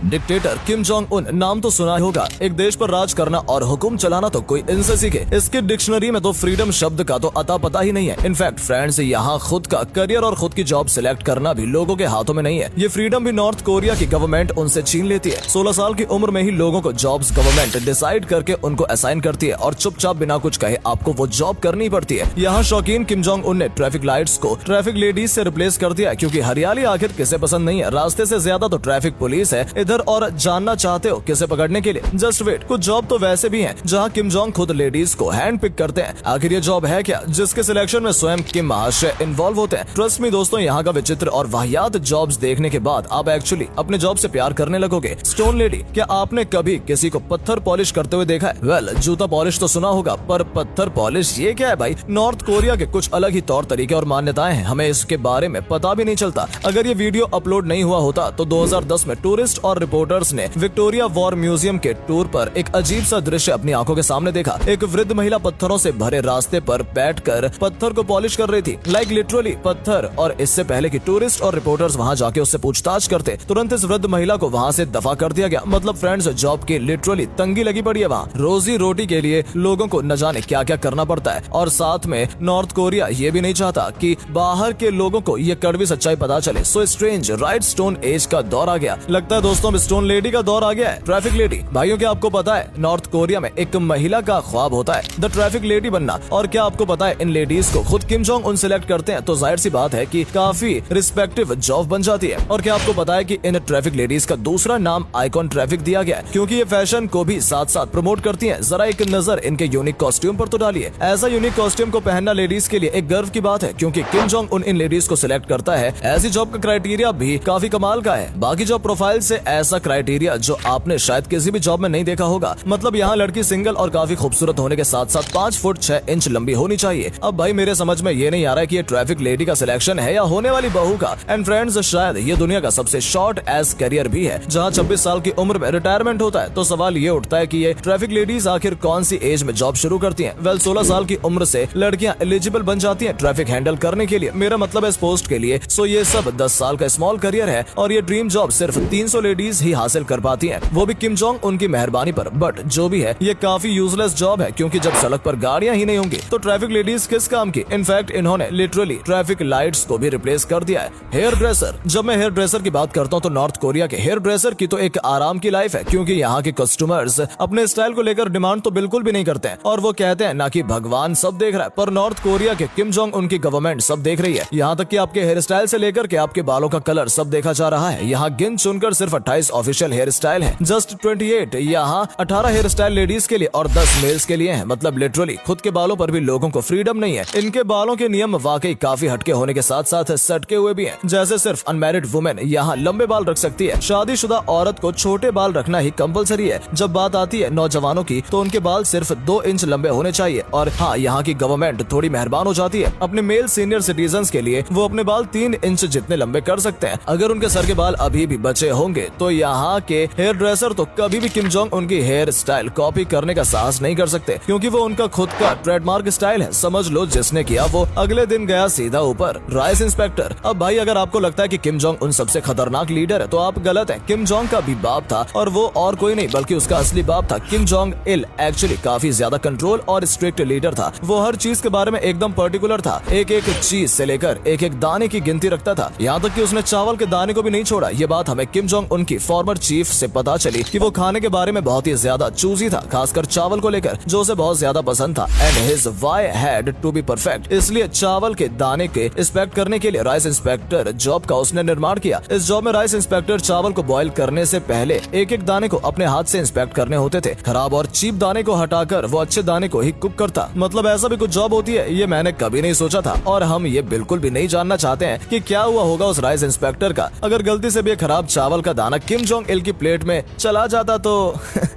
Dictator Kim Jong Un नाम तो सुना ही होगा। एक देश पर राज करना और हुक्म चलाना तो कोई इनसे सीखे। इसके डिक्शनरी में तो फ्रीडम शब्द का तो अता पता ही नहीं है। इनफैक्ट फ्रेंड्स, यहाँ खुद का करियर और खुद की जॉब सिलेक्ट करना भी लोगों के हाथों में नहीं है। ये फ्रीडम भी नॉर्थ कोरिया की गवर्नमेंट उनसे छीन लेती है। 16 साल की उम्र में ही लोगों को जॉब्स गवर्नमेंट डिसाइड करके उनको असाइन करती है और चुपचाप बिना कुछ कहे आपको वो जॉब करनी पड़ती है। यहाँ शौकीन किम जोंग उन ने ट्रैफिक लाइट्स को ट्रैफिक लेडीज से रिप्लेस कर दिया, क्योंकि हरियाली आखिर किसे पसंद नहीं है। रास्ते से ज्यादा तो ट्रैफिक पुलिस है इधर, और जानना चाहते हो किसे पकड़ने के लिए? जस्ट वेट, कुछ जॉब तो वैसे भी हैं जहाँ किम जोंग खुद लेडीज को हैंड पिक करते हैं। आखिर ये जॉब है क्या जिसके सिलेक्शन में स्वयं किम महाशय इन्वॉल्व होते हैं? ट्रस्ट मी दोस्तों, यहाँ का विचित्र और वाहियात जॉब्स देखने के बाद आप एक्चुअली अपने जॉब से प्यार करने लगोगे। स्टोन लेडी, क्या आपने कभी किसी को पत्थर पॉलिश करते हुए देखा है? वेल, जूता पॉलिश तो सुना होगा, पर पत्थर पॉलिश ये क्या है भाई? नॉर्थ कोरिया के कुछ अलग ही तौर तरीके और मान्यताएं हैं, हमें इसके बारे में पता भी नहीं चलता। अगर ये वीडियो अपलोड नहीं हुआ होता तो 2010 में टूरिस्ट और रिपोर्टर्स ने विक्टोरिया वॉर म्यूजियम के टूर पर एक अजीब सा दृश्य अपनी आंखों के सामने देखा। एक वृद्ध महिला पत्थरों से भरे रास्ते पर बैठकर पत्थर को पॉलिश कर रही थी, लाइक लिटरली पत्थर। और इससे पहले कि टूरिस्ट और रिपोर्टर्स वहां जाके उससे पूछताछ करते, तुरंत इस वृद्ध महिला को वहां से दफा कर दिया गया। मतलब फ्रेंड्स, जॉब की लिटरली तंगी लगी पड़ी है वहाँ। रोजी रोटी के लिए लोगों को न जाने क्या क्या करना पड़ता है, और साथ में नॉर्थ कोरिया ये भी नहीं चाहता कि बाहर के लोगों को ये कड़वी सच्चाई पता चले। So strange, right? Stone age का दौर आ गया। लगता है दोस्तों स्टोन लेडी का दौर आ गया है। ट्रैफिक लेडी, भाइयों क्या आपको पता है नॉर्थ कोरिया में एक महिला का ख्वाब होता है द ट्रैफिक लेडी बनना। और क्या आपको पता है इन लेडीज को खुद किम जोंग उन सिलेक्ट करते हैं, तो जाहिर सी बात है कि काफी रिस्पेक्टिव जॉब बन जाती है। और क्या आपको पता है कि इन ट्रैफिक लेडीज का दूसरा नाम आइकॉन ट्रैफिक दिया गया है, क्योंकि ये फैशन को भी साथ साथ प्रमोट करती हैं। जरा एक नजर इनके यूनिक कॉस्ट्यूम पर तो डालिए। ऐसा यूनिक कॉस्ट्यूम को पहनना लेडीज के लिए एक गर्व की बात है, क्योंकि किम जोंग उन इन लेडीज को सिलेक्ट करता है। ऐसी जॉब का क्राइटेरिया भी काफी कमाल का है। बाकी जॉब प्रोफाइल से ऐसा क्राइटेरिया जो आपने शायद किसी भी जॉब में नहीं देखा होगा। मतलब यहाँ लड़की सिंगल और काफी खूबसूरत होने के साथ साथ 5 फुट 6 इंच लंबी होनी चाहिए। अब भाई मेरे समझ में ये नहीं आ रहा है कि ये ट्रैफिक लेडी का सिलेक्शन है या होने वाली बहू का। एंड फ्रेंड्स, शायद ये दुनिया का सबसे शॉर्ट एज करियर भी है, जहाँ 26 साल की उम्र में रिटायरमेंट होता है। तो सवाल ये उठता है कि ये ट्रैफिक लेडीज आखिर कौन सी एज में जॉब शुरू करती हैं? वेल, 16 साल की उम्र से लड़कियां एलिजिबल बन जाती हैं ट्रैफिक हैंडल करने के लिए। मेरा मतलब है इस पोस्ट के लिए। सो ये सब 10 साल का स्मॉल करियर है, और ये ड्रीम जॉब सिर्फ 300 लेडीज ही हासिल कर पाती हैं, वो भी किम जोंग उनकी मेहरबानी पर। बट जो भी है, ये काफी यूजलेस जॉब है, क्योंकि जब सड़क पर गाड़ियां ही नहीं होंगी तो ट्रैफिक लेडीज किस काम की? इनफैक्ट इन्होंने लिटरली ट्रैफिक लाइट्स को भी रिप्लेस कर दिया है। हेयर ड्रेसर, जब मैं हेयर ड्रेसर की बात करता हूँ तो नॉर्थ कोरिया के हेयर ड्रेसर की तो एक आराम की लाइफ है, क्योंकि यहाँ के कस्टमर्स अपने स्टाइल को लेकर डिमांड तो बिल्कुल भी नहीं करते हैं, और वो कहते हैं ना कि भगवान सब देख रहा है, पर नॉर्थ कोरिया के किम जोंग उनकी गवर्नमेंट सब देख रही है। यहाँ तक कि आपके हेयर स्टाइल से लेकर के आपके बालों का कलर सब देखा जा रहा है। यहाँ गिन चुनकर सिर्फ 28 ऑफिशियल हेयर स्टाइल है, जस्ट 28। यहाँ 18 हेयर स्टाइल लेडीज के लिए और 10 मेल्स के लिए है। मतलब लिटरली खुद के बालों पर भी लोगों को फ्रीडम नहीं है। इनके बालों के नियम वाकई काफी हटके होने के साथ साथ सटके हुए भी हैं। जैसे सिर्फ अनमैरिड वुमेन यहाँ लंबे बाल रख सकती है, शादीशुदा औरत को छोटे बाल रखना ही कंपलसरी है। जब बात आती है नौजवानों की तो उनके बाल सिर्फ 2 इंच लंबे होने चाहिए। और हाँ, यहाँ की गवर्नमेंट थोड़ी मेहरबान हो जाती है अपने मेल सीनियर सिटीजन्स के लिए। वो अपने बाल 3 इंच जितने लंबे कर सकते हैं। अगर उनके सर के बाल अभी भी बचे होंगे तो यहाँ के हेयर ड्रेसर तो कभी भी किम जोंग उनकी हेयर स्टाइल कॉपी करने का साहस नहीं कर सकते, क्योंकि वो उनका खुद का ट्रेडमार्क स्टाइल है। समझ लो जिसने किया वो अगले दिन गया सीधा ऊपर। राइस इंस्पेक्टर, अब भाई अगर आपको लगता है कि किम जोंग उन सबसे खतरनाक लीडर है तो आप गलत हैं। किम जोंग का भी बाप था, और वो और कोई नहीं बल्कि उसका असली बाप था। किम जोंग इल एक्चुअली काफी ज्यादा कंट्रोल और स्ट्रिक्ट लीडर था। वो हर चीज के बारे में एकदम पर्टिकुलर था, एक एक चीज से लेकर एक एक दाने की गिनती रखता था। यहाँ तक कि उसने चावल के दाने को भी नहीं छोड़ा। ये बात हमें किम जोंग उनकी फॉर्मर चीफ से पता चली कि वो खाने के बारे में बहुत ही ज्यादा चूजी था, खासकर चावल को लेकर, जो उसे बहुत ज्यादा पसंद था। And his why had to be perfect, इसलिए चावल के दाने के इंस्पेक्ट करने के लिए राइस इंस्पेक्टर जॉब का उसने निर्माण किया। इस जॉब में राइस इंस्पेक्टर चावल को बॉईल करने से पहले एक एक दाने को अपने हाथ से इंस्पेक्ट करने होते थे। खराब और चीप दाने को हटाकर वो अच्छे दाने को ही कुक करता। मतलब ऐसा भी कुछ जॉब होती है, ये मैंने कभी नहीं सोचा था, और हम ये बिल्कुल भी नहीं जानना चाहते हैं कि क्या हुआ होगा उस राइस इंस्पेक्टर का अगर गलती से भी खराब चावल का दाना किम जोंग इल की प्लेट में चला जाता तो।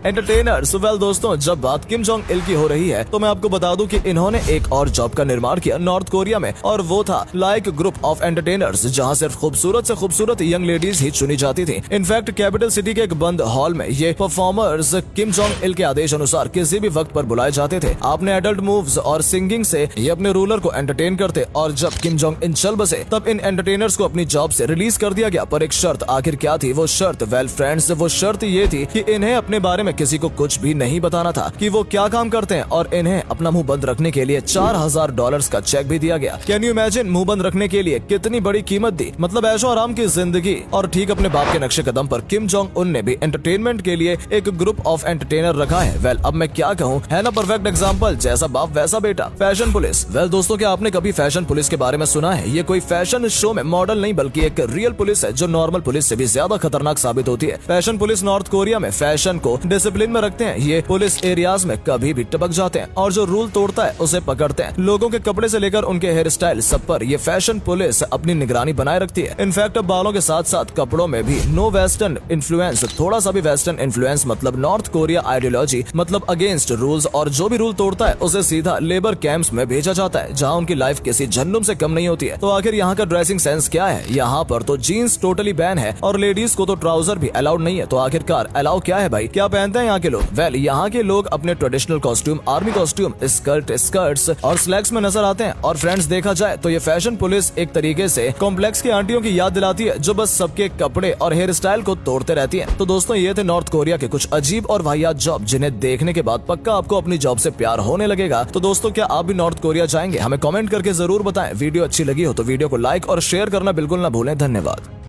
एंटरटेनर्स, वेल दोस्तों, जब बात किम जोंग इल की हो रही है तो मैं आपको बता दूं कि इन्होंने एक और जॉब का निर्माण किया नॉर्थ कोरिया में, और वो था लाइक ग्रुप ऑफ एंटरटेनर्स, जहां सिर्फ खूबसूरत से खूबसूरत यंग लेडीज ही चुनी जाती थी। इनफैक्ट कैपिटल सिटी के एक बंद हॉल में ये परफॉर्मर्स किम जोंग इल के आदेश अनुसार किसी भी वक्त पर बुलाए जाते थे। आपने एडल्ट मूव्स और सिंगिंग से ये अपने रूलर को एंटरटेन करते, और जब किम जोंग इन चल बसे तब इन एंटरटेनर्स को अपनी जॉब से रिलीज कर दिया गया। पर एक शर्त, आखिर क्या थी वो शर्त? शर्त? वेल फ्रेंड्स, वो शर्त ये थी कि इन्हें अपने बारे में किसी को कुछ भी नहीं बताना था कि वो क्या काम करते हैं, और इन्हें अपना मुंह बंद रखने के लिए $4000 का चेक भी दिया गया। कैन यू इमेजिन मुंह बंद रखने के लिए कितनी बड़ी कीमत दी? मतलब ऐशो आराम की जिंदगी। और ठीक अपने बाप के नक्शे कदम पर किम जोंग उन ने भी एंटरटेनमेंट के लिए एक ग्रुप ऑफ एंटरटेनर रखा है। वेल अब मैं क्या कहूँ, है ना परफेक्ट एग्जाम्पल, जैसा बाप वैसा बेटा। Fashion police. वेल दोस्तों, क्या आपने कभी फैशन पुलिस के बारे में सुना है? ये कोई फैशन शो में मॉडल नहीं बल्कि एक रियल पुलिस है जो नॉर्मल पुलिस से भी ज्यादा खतरनाक साबित होती है। फैशन पुलिस नॉर्थ कोरिया में फैशन को डिसिप्लिन में रखते हैं। ये पुलिस एरियाज में कभी भी टपक जाते हैं और जो रूल तोड़ता है उसे पकड़ते हैं। लोगों के कपड़े से लेकर उनके हेयर स्टाइल सब पर ये फैशन पुलिस अपनी निगरानी बनाए रखती है। इनफैक्ट अब बालों के साथ साथ कपड़ों में भी नो वेस्टर्न इन्फ्लुएंस, थोड़ा सा भी वेस्टर्न इन्फ्लुएंस मतलब नॉर्थ कोरिया आइडियोलॉजी मतलब अगेंस्ट रूल्स, और जो भी रूल तोड़ता है उसे सीधा लेबर कैंप्स में भेजा जाता है जहाँ उनकी लाइफ किसी जहन्नुम से कम नहीं होती है। तो आखिर यहाँ का ड्रेसिंग सेंस क्या है? यहाँ पर तो जीन्स टोटली बैन है और लेडीज को तो ट्राउजर भी अलाउड नहीं है। तो आखिरकार अलाउ क्या है भाई? क्या पहनते हैं यहाँ के लोग? वेल यहाँ के लोग अपने traditional costume, army costume, skirts और स्लैक्स में नजर आते हैं। और फ्रेंड्स देखा जाए तो ये फैशन पुलिस एक तरीके से कॉम्प्लेक्स की आंटियों की याद दिलाती है जो बस सबके कपड़े और हेयर स्टाइल को तोड़ते रहती है। तो दोस्तों ये थे नॉर्थ कोरिया के कुछ अजीब और वाहियात जॉब जिन्हें देखने के बाद पक्का आपको अपनी जॉब से प्यार होने लगेगा। तो दोस्तों क्या आप भी नॉर्थ कोरिया जाएंगे? हमें कमेंट करके जरूर बताएं। वीडियो अच्छी लगी हो तो वीडियो को लाइक और शेयर करना बिल्कुल ना भूलें। धन्यवाद।